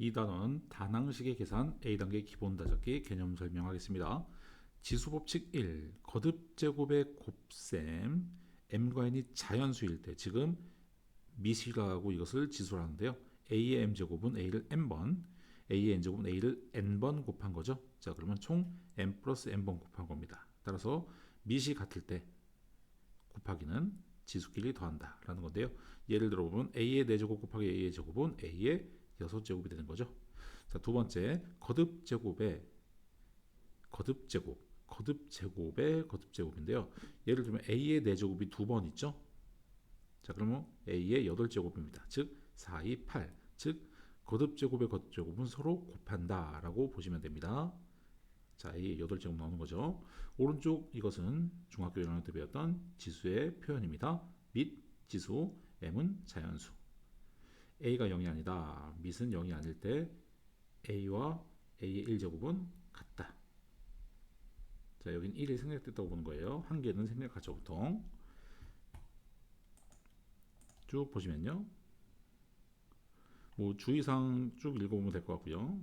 이 단원 다항식의 계산 A단계 기본 다잡기 개념 설명하겠습니다. 지수법칙 1. 거듭 제곱의 곱셈 m과 n이 자연수일 때, 지금 미시라고 이것을 지수로 하는데요. a의 m제곱은 a를 n번, a의 n제곱은 a를 n번 곱한 거죠. 자, 그러면 총 m 플러스 n번 곱한 겁니다. 따라서 미시 같을 때 곱하기는 지수끼리 더한다 라는 건데요. 예를 들어 보면 a의 4제곱 곱하기 a의 제곱은 a의 6제곱이 되는 거죠. 자, 두 번째, 거듭제곱의 거듭제곱인데요. 예를 들면 a의 4제곱이 2번 있죠. 자, 그러면 a의 8제곱입니다. 즉 4, 2, 8. 즉 거듭제곱의 거듭제곱은 서로 곱한다 라고 보시면 됩니다. 자, 이 8제곱 나오는 거죠. 오른쪽 이것은 중학교 1학년 때 배웠던 지수의 표현입니다. 및 지수, m은 자연수. a가 0이 아니다, 밑은 0이 아닐 때 a와 a의 1제곱은 같다. 자, 여긴 1이 생략됐다고 보는 거예요. 한 개는 생략하죠. 보통 쭉 보시면요, 뭐 주의사항 쭉 읽어보면 될 것 같고요.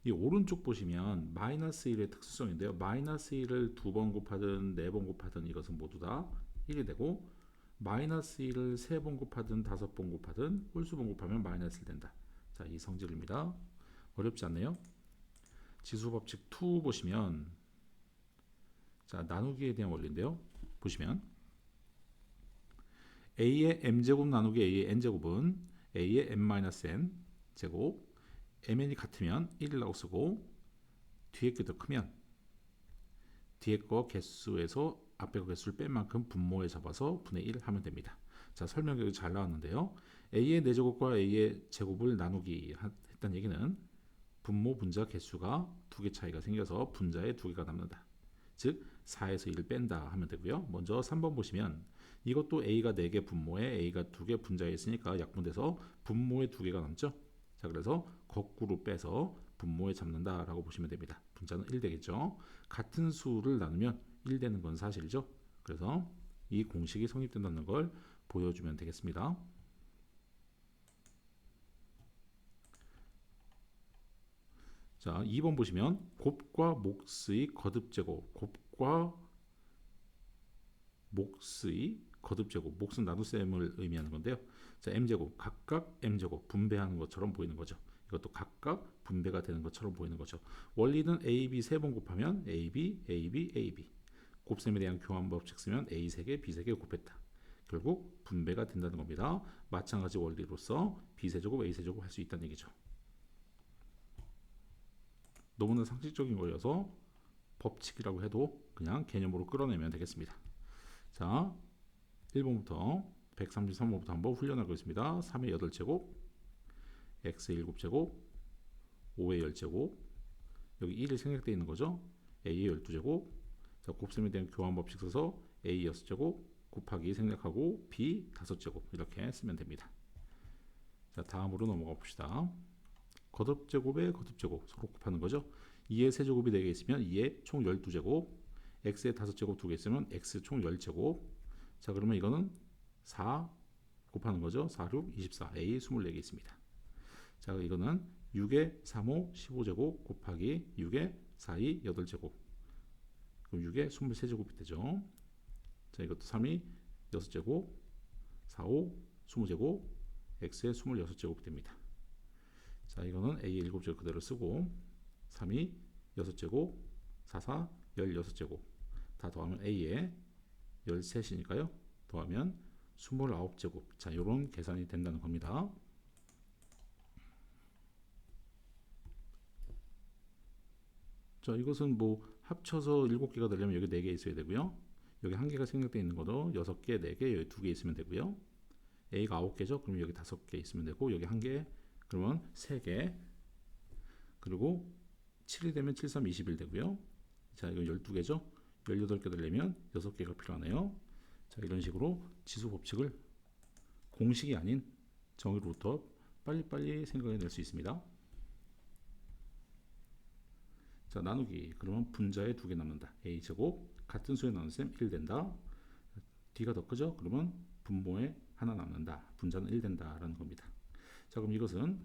이 오른쪽 보시면 마이너스 1의 특수성인데요. 마이너스 1을 2번 곱하든 4번 곱하든 이것은 모두 다 1이 되고, 마이너스 1을 3번 곱하든 5번 곱하든 홀수번 곱하면 마이너스 1 된다. 자, 이 성질입니다. 어렵지 않네요. 지수법칙 2 보시면, 자, 나누기에 대한 원리인데요. 보시면 a의 m제곱 나누기 a의 n제곱은 a의 m-n 제곱, mn이 같으면 1이라고 쓰고, 뒤에 게 더 크면 뒤에 거 개수에서 앞에 거 개수를 뺀 만큼 분모에 잡아서 분의 1 하면 됩니다. 자, 설명이 잘 나왔는데요. a의 4제곱과 a의 제곱을 나누기 했다는 얘기는 분모 분자 개수가 2개 차이가 생겨서 분자에 2개가 남는다. 즉 4에서 1을 뺀다 하면 되고요. 먼저 3번 보시면 이것도 a가 4개 분모에 a가 2개 분자에 있으니까 약분돼서 분모에 2개가 남죠. 자, 그래서 거꾸로 빼서 분모에 잡는다 라고 보시면 됩니다. 분자는 1 되겠죠. 같은 수를 나누면 1 되는 건 사실이죠. 그래서 이 공식이 성립된다는 걸 보여주면 되겠습니다. 자, 2번 보시면 곱과 몫의 거듭제곱, 곱과 몫의 거듭제곱, 몫은 나눗셈을 의미하는 건데요. 자, m제곱, 각각 m제곱 분배하는 것처럼 보이는 거죠. 이것도 각각 분배가 되는 것처럼 보이는 거죠. 원리는 AB 3번 곱하면 AB, AB, AB. 곱셈에 대한 교환 법칙 쓰면 A 3개, B 3개 곱했다. 결국 분배가 된다는 겁니다. 마찬가지 원리로서 B 세제곱, A 세제곱 할 수 있다는 얘기죠. 너무나 상식적인 거여서 법칙이라고 해도 그냥 개념으로 끌어내면 되겠습니다. 자, 1번부터 133번부터 한번 훈련하겠습니다. 3의 8제곱, x의 7제곱, 5의 10제곱, 여기 1이 생략되어 있는 거죠. a의 12제곱. 자, 곱셈에 대한 교환 법칙 써서 a 6제곱 곱하기 생략하고 b 5제곱 이렇게 쓰면 됩니다. 자, 다음으로 넘어가 봅시다. 거듭제곱에 거듭제곱 서로 곱하는 거죠. 2의 세제곱이 4개 있으면 2의 총 12제곱, x의 5제곱 2개 있으면 x 총 10제곱. 자, 그러면 이거는 4 곱하는 거죠. 4, 6, 24, a 24개 있습니다. 자, 이거는 6의 3호 15제곱 곱하기 6의 4, 2, 8제곱. 그럼 6의 23제곱이 되죠. 자, 이것도 3이 6제곱, 4, 5, 20제곱, x의 26제곱이 됩니다. 자, 이거는 a의 7제곱 그대로 쓰고 3이 6제곱, 4, 4, 16제곱 다 더하면 a의 13이니까요. 더하면 29제곱. 자, 이런 계산이 된다는 겁니다. 자, 이것은 뭐 합쳐서 7개가 되려면 여기 4개 있어야 되고요. 여기 1개가 생략되어 있는 것도 6개, 4개, 여기 2개 있으면 되고요. a가 9개죠. 그럼 여기 5개 있으면 되고, 여기 1개, 그러면 3개, 그리고 7이 되면 7, 3, 21 되고요. 자, 이건 12개죠. 18개 되려면 6개가 필요하네요. 자, 이런 식으로 지수 법칙을 공식이 아닌 정의로부터 빨리빨리 생각해낼 수 있습니다. 자, 나누기, 그러면 분자에 2개 남는다. a제곱, 같은 수에 나눈셈 1 된다. d가 더 크죠? 그러면 분모에 하나 남는다. 분자는 1 된다라는 겁니다. 자, 그럼 이것은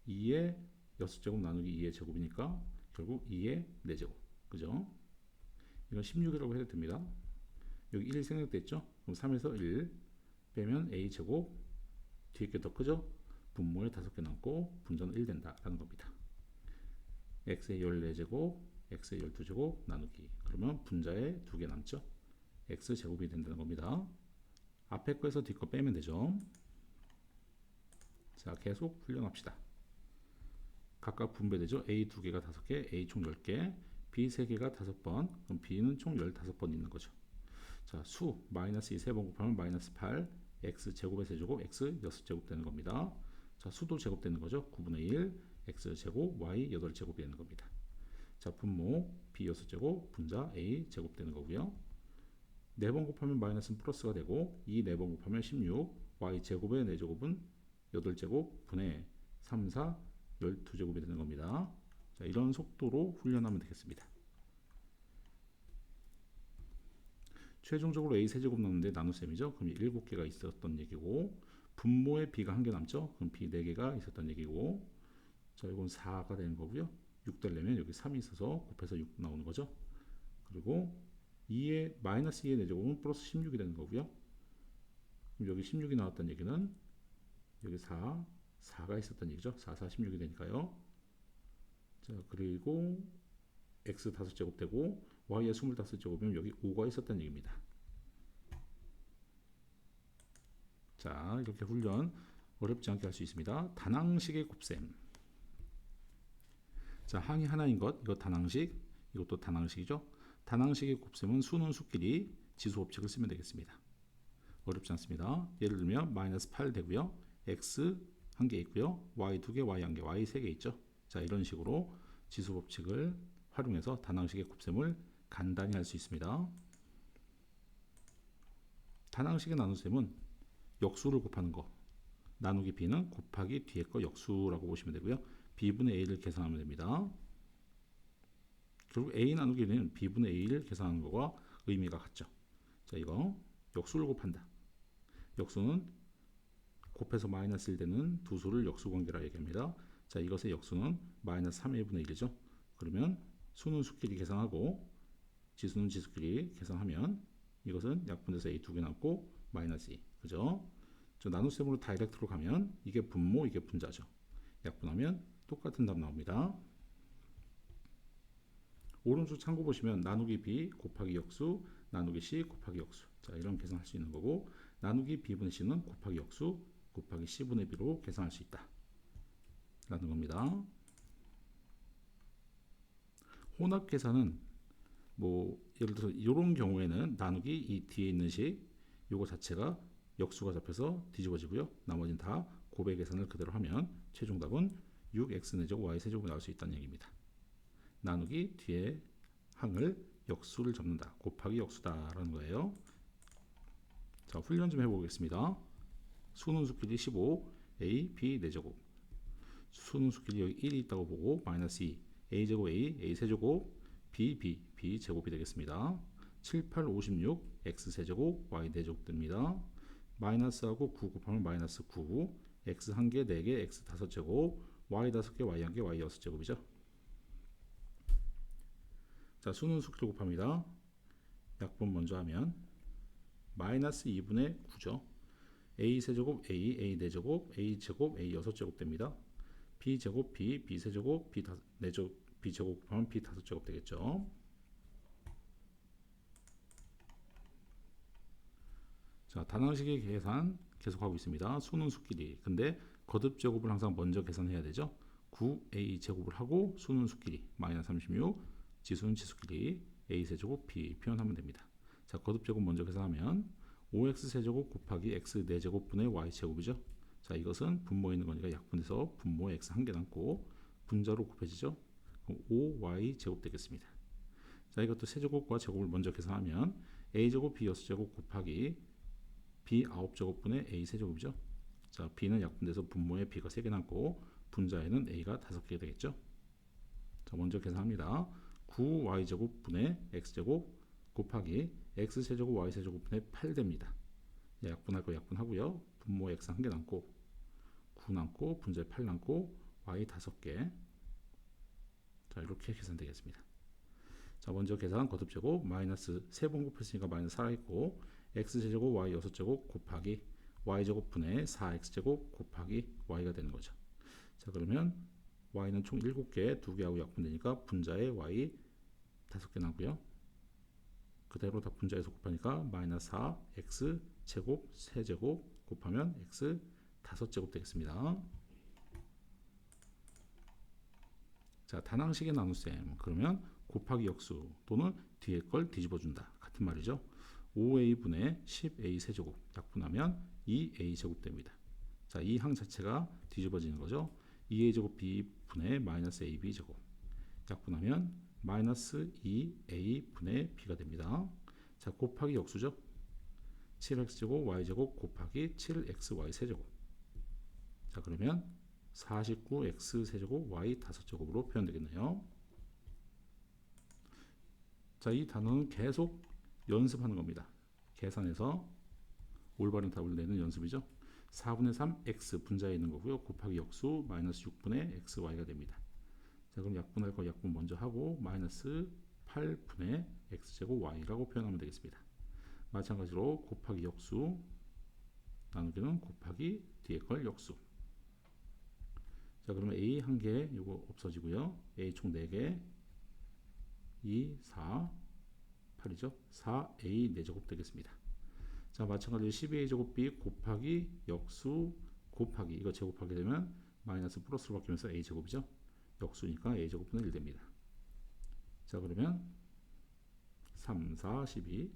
2의 6제곱 나누기 2의 제곱이니까 결국 2의 4제곱. 그죠? 이건 16이라고 해도 됩니다. 여기 1 생략됐죠? 그럼 3에서 1 빼면 a제곱, 뒤에 게 더 크죠? 분모에 5개 남고 분자는 1 된다라는 겁니다. x의 14제곱, x의 12제곱 나누기. 그러면 분자에 2개 남죠? x제곱이 된다는 겁니다. 앞에 거에서 뒤 거 빼면 되죠. 자, 계속 훈련합시다. 각각 분배되죠? a 2개가 5개, a 총 10개, b 3개가 5번, 그럼 b는 총 15번 있는 거죠. 자, 수 마이너스 2 3번 곱하면 마이너스 8, x 제곱의 세제곱, x 6제곱 되는 겁니다. 자, 수도 제곱되는 거죠. 9분의 1, x 제곱, y 8제곱이 되는 겁니다. 자, 분모 b 6제곱, 분자 a 제곱 되는 거고요. 4번 곱하면 마이너스는 플러스가 되고, 이 4번 곱하면 16, y 제곱의 4제곱은 8제곱 분의 3, 4, 12제곱이 되는 겁니다. 자, 이런 속도로 훈련하면 되겠습니다. 최종적으로 a 세제곱 나오는데 나눗셈이죠. 그럼 7개가 있었던 얘기고, 분모에 b가 1개 남죠. 그럼 b 4개가 있었던 얘기고, 자, 이건 4가 되는 거고요. 6 되려면 여기 3이 있어서 곱해서 6 나오는 거죠. 그리고 2의 마이너스 2의 4제곱은 플러스 16이 되는 거고요. 그럼 여기 16이 나왔던 얘기는 여기 4가 있었던 얘기죠. 4, 4, 16이 되니까요. 자, 그리고 x 5제곱 되고 y의 25제곱이면 여기 5가 있었던 얘기입니다. 자, 이렇게 훈련 어렵지 않게 할 수 있습니다. 다낭식의 곱셈. 자, 항이 하나인 것, 이거 다낭식, 이것도 다낭식이죠. 다낭식의 곱셈은 수는 수끼리 지수 법칙을 쓰면 되겠습니다. 어렵지 않습니다. 예를 들면 마이너스 8 되고요. x 1개 있고요. y 2개, y 1개, y 3개 있죠. 자, 이런 식으로 지수 법칙을 활용해서 다낭식의 곱셈을 간단히 할 수 있습니다. 다낭식의 나눗셈은 역수를 곱하는 거, 나누기 b는 곱하기 뒤에 거 역수라고 보시면 되고요. b분의 a를 계산하면 됩니다. 결국 a 나누기는 b분의 a를 계산하는 거와 의미가 같죠. 자, 이거 역수를 곱한다. 역수는 곱해서 마이너스 1 되는 두 수를 역수관계라 얘기합니다. 자, 이것의 역수는 마이너스 3의 1분의 1이죠. 그러면 수는 수끼리 계산하고 지수는 지수끼리 계산하면 이것은 약분돼서 a 2개 남고 마이너스 2. 그죠? 저 나눗셈으로 다이렉트로 가면 이게 분모, 이게 분자죠. 약분하면 똑같은 답 나옵니다. 오른쪽 참고 보시면 나누기 b 곱하기 역수, 나누기 c 곱하기 역수. 자, 이런 계산할 수 있는 거고, 나누기 b분의 c는 곱하기 역수 곱하기 c분의 b로 계산할 수 있다 라는 겁니다. 혼합 계산은 뭐 예를 들어서 이런 경우에는 나누기 이 뒤에 있는 식 요거 자체가 역수가 잡혀서 뒤집어지고요. 나머지는 다 곱의 계산을 그대로 하면 최종 답은 6x4제곱 y3제곱이 나올 수 있다는 얘기입니다. 나누기 뒤에 항을 역수를 잡는다. 곱하기 역수다라는 거예요. 자, 훈련 좀 해보겠습니다. 수는 수끼리 15, a, b 4제곱. 수는 수끼리 여기 1이 있다고 보고 마이너스 2, a제곱 a, a 세제곱, b, b, b 제곱이 되겠습니다. 7, 8, 56, x 세제곱, y 4제곱 됩니다. 마이너스하고 9 곱하면 마이너스 9, x 1개, 4개, x 5제곱, y 5개, y 1개, y 6제곱이죠. 자, 수는 수끼리 곱합니다. 약분 먼저 하면 마이너스 2분의 9죠. a 세제곱 a, a 4제곱, a 제곱, a 6제곱 됩니다. b 제곱 b, b 세제곱, b 4제곱, b 제곱 곱하면 b 5제곱 되겠죠. 자, 다낭식의 계산 계속하고 있습니다. 수는 수끼리. 근데 거듭 제곱을 항상 먼저 계산해야 되죠. 9a 제곱을 하고 수는 수끼리 마이너스 36, 지수는 지수끼리 a 세제곱 b 표현하면 됩니다. 자, 거듭 제곱 먼저 계산하면 5x 세제곱 곱하기 x 4제곱 분의 y 제곱이죠. 자, 이것은 분모에 있는 거니까 약분해서 분모에 x 1개 남고 분자로 곱해지죠. 그럼 5y 제곱 되겠습니다. 자, 이것도 세제곱과 제곱을 먼저 계산하면 a제곱 b 6제곱 곱하기 b 9제곱 분의 a 세제곱이죠. 자, b는 약분돼서 분모에 b가 3개 남고 분자에는 a가 5개 되겠죠. 자, 먼저 계산합니다. 9y제곱 분의 x제곱 곱하기 x세제곱 y세제곱 분의 8 됩니다. 약분할 거 약분하고요. 분모에 x 1개 남고 9 남고 분자에 8 남고 y 5개. 자, 이렇게 계산되겠습니다. 자, 먼저 계산 거듭제곱 마이너스 3번 곱했으니까 마이너스 살아있고 x제곱 y 6제곱 곱하기 y제곱 분의 4x제곱 곱하기 y가 되는 거죠. 자, 그러면 y는 총 7개, 2개하고 약분되니까 분자에 y 5개 나고요. 그대로 다 분자에서 곱하니까 마이너스 4 x제곱 세제곱 곱하면 x 5제곱 되겠습니다. 자, 단항식의 나눗셈. 그러면 곱하기 역수 또는 뒤에 걸 뒤집어준다. 같은 말이죠. 5a분의 10a 세제곱 약분하면 2a 제곱 됩니다. 자, 이 항 자체가 뒤집어지는 거죠. 2a 제곱 b분의 마이너스 ab 제곱 약분하면 마이너스 2a 분의 b가 됩니다. 자, 곱하기 역수죠. 7x제곱 y제곱 곱하기 7xy 세제곱. 자, 그러면 49x 세제곱 y 5제곱으로 표현되겠네요. 자, 이 단어는 계속 연습하는 겁니다. 계산해서 올바른 답을 내는 연습이죠. 4분의 3 x 분자에 있는 거고요. 곱하기 역수 마이너스 6분의 xy가 됩니다. 자, 그럼 약분할 거 약분 먼저 하고 마이너스 8분의 x제곱 y라고 표현하면 되겠습니다. 마찬가지로 곱하기 역수 나누기는 곱하기 뒤에 걸 역수. 자, 그러면 a 한 개 이거 없어지고요. a 총 4개 2, 4, 8이죠. 4a 4제곱 되겠습니다. 자, 마찬가지로 12a 제곱 b 곱하기 역수 곱하기 이거 제곱하게 되면 마이너스 플러스로 바뀌면서 a 제곱이죠. 역수니까 a 제곱분의 1 됩니다. 자, 그러면 3, 4, 12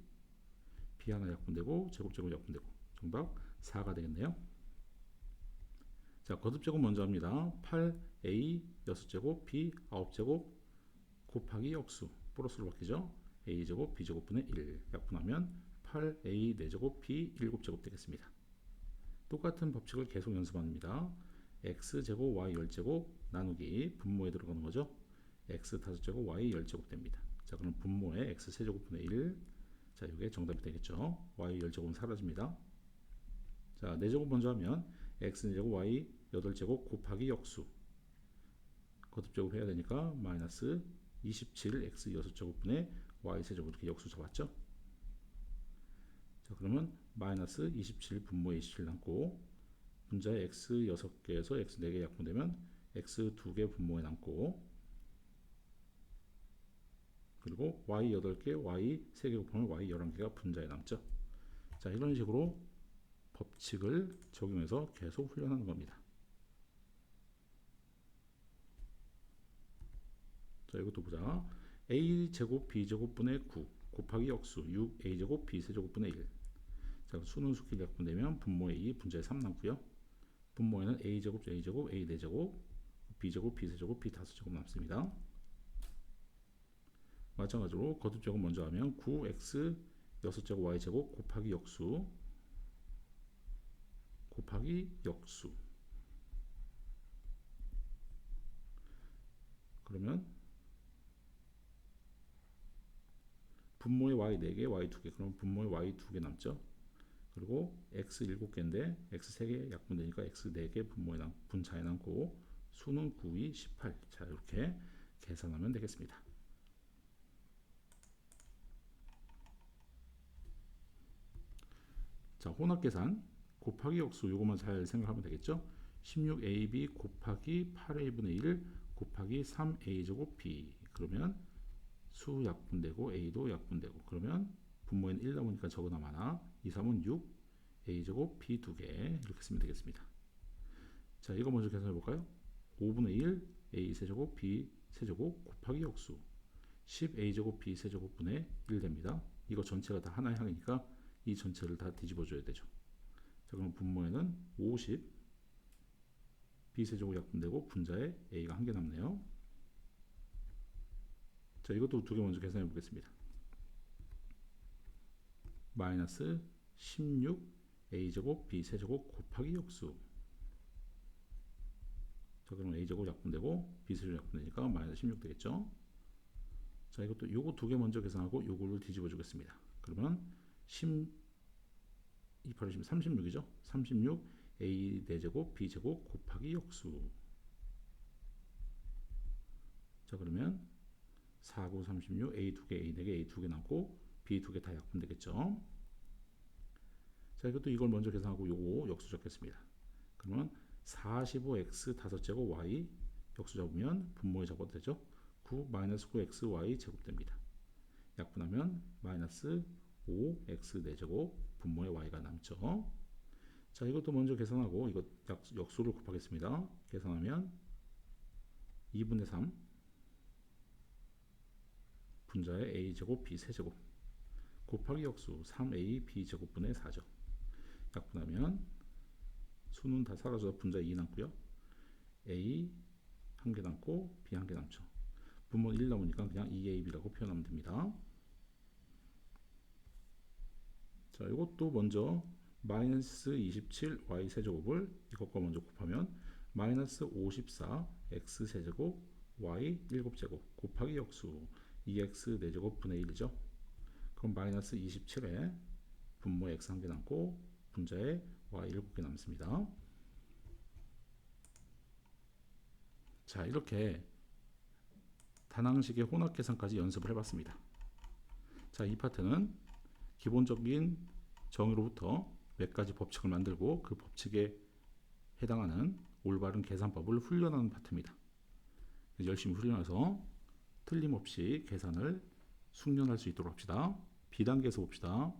b 하나 약분되고 제곱 약분되고 정답 4가 되겠네요. 자, 거듭제곱 먼저 합니다. 8a 6제곱 b 9제곱 곱하기 역수 플러스로 바뀌죠. a제곱 b제곱분의 1 약분하면 8a 4제곱 b 7제곱 되겠습니다. 똑같은 법칙을 계속 연습합니다. x제곱 y 10제곱 나누기 분모에 들어가는 거죠. x 5제곱 y 10제곱 됩니다. 자, 그럼 분모에 x 세제곱분의 1. 자, 이게 정답이 되겠죠. y 10제곱은 사라집니다. 자, 4제곱 먼저 하면 x제곱 y 8제곱 곱하기 역수 거듭제곱 해야 되니까 마이너스 27x 6제곱분의 y 세제곱 이렇게 역수 잡았죠. 자, 그러면 마이너스 27 분모에 27 남고 분자에 x 6개에서 x 4개 약분되면 x 2개 분모에 남고 그리고 y 8개 y 3개 곱하면 y 11개가 분자에 남죠. 자, 이런 식으로 법칙을 적용해서 계속 훈련하는 겁니다. 자, 이것도 보자. a제곱 b제곱분의 9 곱하기 역수 6a제곱 b세제곱분의 1. 자, 수는 수끼리 약분되면 분모에 2 분자에 3 남고요. 분모에는 a제곱 a제곱 a 4제곱 b제곱 b세제곱 b 5제곱 남습니다. 마찬가지로 거듭제곱 먼저 하면 9x 6제곱 y제곱 곱하기 역수 그러면 분모에 y 4개 y 2개 그럼 분모에 y 2개 남죠. 그리고 x 7개인데 x 3개 약분되니까 x 4개 분차에 남고 수는 9, 2, 18. 자, 이렇게 계산하면 되겠습니다. 자, 혼합계산 곱하기 역수 요것만 잘 생각하면 되겠죠. 16ab 곱하기 8a분의 1 곱하기 3a제곱 b 그러면 수 약분되고 a도 약분되고 그러면 분모에는 1 남으니까 적어나마나 2, 3은 6 a제곱 b 2개 이렇게 쓰면 되겠습니다. 자, 이거 먼저 계산해 볼까요? 5분의 1 a 세제곱 b 세제곱 곱하기 역수 10a제곱 b 세제곱분의 1 됩니다. 이거 전체가 다 하나의 항이니까 이 전체를 다 뒤집어 줘야 되죠. 자, 그럼 분모에는 50 b세제곱 약분되고 분자에 a가 한 개 남네요. 자, 이것도 2개 먼저 계산해 보겠습니다. 마이너스 16 a제곱 b세제곱 곱하기 역수. 자, 그럼 a제곱 약분되고 b세제곱 약분되니까 마이너스 16 되겠죠. 자, 이것도 요거 2개 먼저 계산하고 요거를 뒤집어 주겠습니다. 그러면 36이죠. 36 a 4제곱 b제곱 곱하기 역수. 자 그러면 4, 9, 36 a 2개 a 4개 a 2개 남고 b 2개 다 약분 되겠죠. 자 이것도 이걸 먼저 계산하고 요거 역수 적겠습니다. 그러면 45x 5제곱 y 역수 잡으면 분모에 적어도 되죠. 9 마이너스 9x y 제곱 됩니다. 약분하면 마이너스 5x 4제곱 분모에 y가 남죠. 자 이것도 먼저 계산하고 이것 역수를 곱하겠습니다. 계산하면 2분의 3 분자에 a제곱 b 세제곱 곱하기 역수 3a b제곱분의 4죠. 약분하면 수는 다 사라져서 분자 2 남고요. a 한 개 남고 b 한 개 남죠. 분모 1 남으니까 그냥 2ab라고 표현하면 됩니다. 자 이것도 먼저 마이너스 27 y 세제곱을 이것과 먼저 곱하면 마이너스 54 x 세제곱 y 7제곱 곱하기 역수 2x 4제곱 분의 1이죠. 그럼 마이너스 27에 분모에 x 한 개 남고 분자에 y 7개 남습니다. 자 이렇게 다항식의 혼합 계산까지 연습을 해봤습니다. 자 이 파트는 기본적인 정의로부터 몇 가지 법칙을 만들고 그 법칙에 해당하는 올바른 계산법을 훈련하는 파트입니다. 열심히 훈련해서 틀림없이 계산을 숙련할 수 있도록 합시다. B단계에서 봅시다.